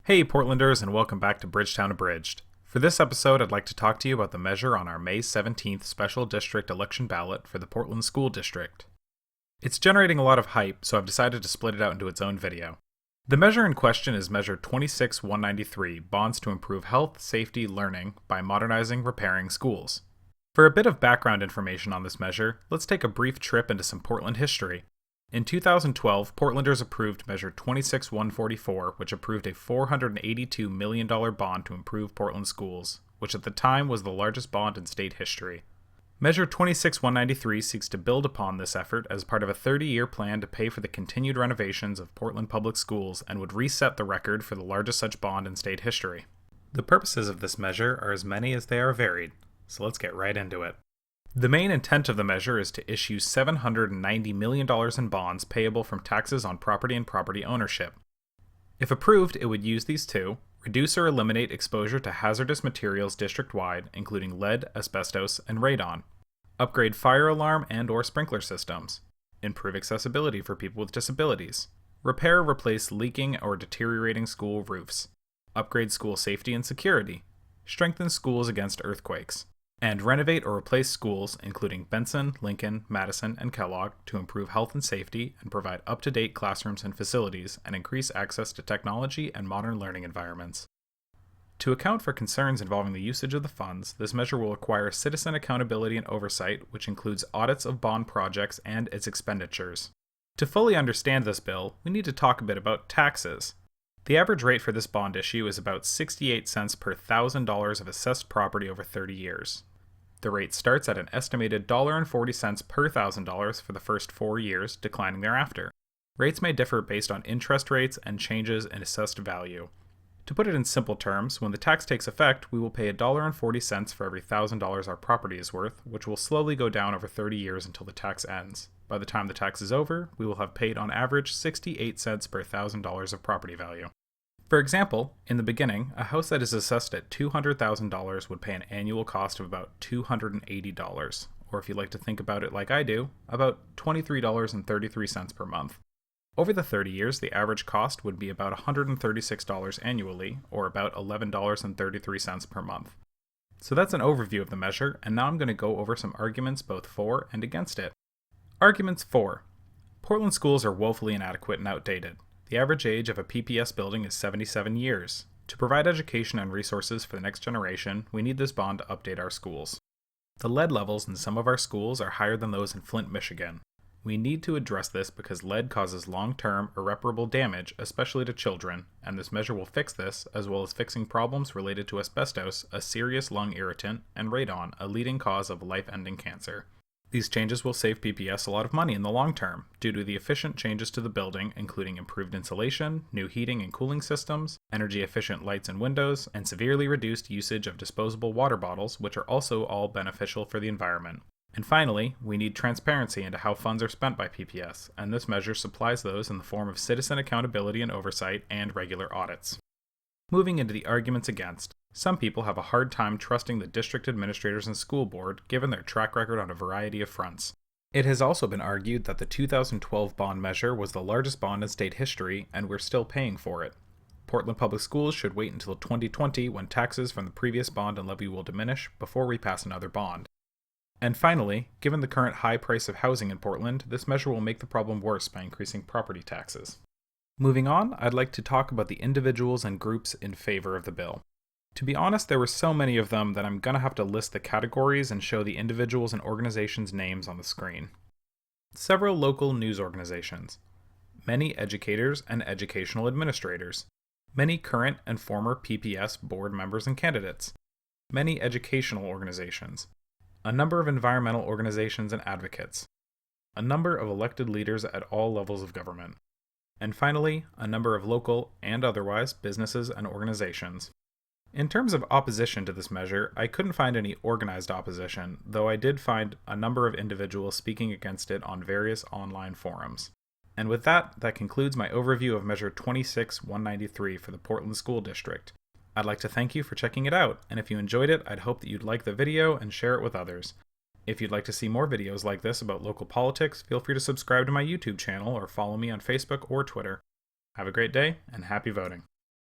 Hey Portlanders, and welcome back to Bridgetown Abridged. For this episode, I'd like to talk to you about the measure on our May 17th special district election ballot for the Portland School District. It's generating a lot of hype, so I've decided to split it out into its own video. The measure in question is Measure 26193, Bonds to Improve Health, Safety, Learning by Modernizing, Repairing Schools. For a bit of background information on this measure, let's take a brief trip into some Portland history. In 2012, Portlanders approved Measure 26144, which approved a $482 million bond to improve Portland schools, which at the time was the largest bond in state history. Measure 26193 seeks to build upon this effort as part of a 30-year plan to pay for the continued renovations of Portland public schools and would reset the record for the largest such bond in state history. The purposes of this measure are as many as they are varied, so let's get right into it. The main intent of the measure is to issue $790 million in bonds payable from taxes on property and property ownership. If approved, it would use these to reduce or eliminate exposure to hazardous materials district-wide, including lead, asbestos, and radon, upgrade fire alarm and/or sprinkler systems, improve accessibility for people with disabilities, repair or replace leaking or deteriorating school roofs, upgrade school safety and security, strengthen schools against earthquakes, and renovate or replace schools, including Benson, Lincoln, Madison, and Kellogg, to improve health and safety and provide up-to-date classrooms and facilities and increase access to technology and modern learning environments. To account for concerns involving the usage of the funds, this measure will require citizen accountability and oversight, which includes audits of bond projects and its expenditures. To fully understand this bill, we need to talk a bit about taxes. The average rate for this bond issue is about 68 cents per $1,000 of assessed property over 30 years. The rate starts at an estimated $1.40 per $1,000 for the first 4 years, declining thereafter. Rates may differ based on interest rates and changes in assessed value. To put it in simple terms, when the tax takes effect, we will pay $1.40 for every $1,000 our property is worth, which will slowly go down over 30 years until the tax ends. By the time the tax is over, we will have paid on average 68 cents per $1,000 of property value. For example, in the beginning, a house that is assessed at $200,000 would pay an annual cost of about $280, or if you like to think about it like I do, about $23.33 per month. Over the 30 years, the average cost would be about $136 annually, or about $11.33 per month. So that's an overview of the measure, and now I'm going to go over some arguments both for and against it. Arguments for. Portland schools are woefully inadequate and outdated. The average age of a PPS building is 77 years. To provide education and resources for the next generation, we need this bond to update our schools. The lead levels in some of our schools are higher than those in Flint, Michigan. We need to address this because lead causes long-term, irreparable damage, especially to children, and this measure will fix this, as well as fixing problems related to asbestos, a serious lung irritant, and radon, a leading cause of life-ending cancer. These changes will save PPS a lot of money in the long term, due to the efficient changes to the building, including improved insulation, new heating and cooling systems, energy-efficient lights and windows, and severely reduced usage of disposable water bottles, which are also all beneficial for the environment. And finally, we need transparency into how funds are spent by PPS, and this measure supplies those in the form of citizen accountability and oversight and regular audits. Moving into the arguments against. Some people have a hard time trusting the district administrators and school board, given their track record on a variety of fronts. It has also been argued that the 2012 bond measure was the largest bond in state history, and we're still paying for it. Portland Public Schools should wait until 2020 when taxes from the previous bond and levy will diminish before we pass another bond. And finally, given the current high price of housing in Portland, this measure will make the problem worse by increasing property taxes. Moving on, I'd like to talk about the individuals and groups in favor of the bill. To be honest, there were so many of them that I'm gonna have to list the categories and show the individuals and organizations' names on the screen. Several local news organizations, many educators and educational administrators, many current and former PPS board members and candidates, many educational organizations, a number of environmental organizations and advocates, a number of elected leaders at all levels of government, and finally, a number of local and otherwise businesses and organizations. In terms of opposition to this measure, I couldn't find any organized opposition, though I did find a number of individuals speaking against it on various online forums. And with that, that concludes my overview of Measure 26193 for the Portland School District. I'd like to thank you for checking it out, and if you enjoyed it, I'd hope that you'd like the video and share it with others. If you'd like to see more videos like this about local politics, feel free to subscribe to my YouTube channel or follow me on Facebook or Twitter. Have a great day, and happy voting.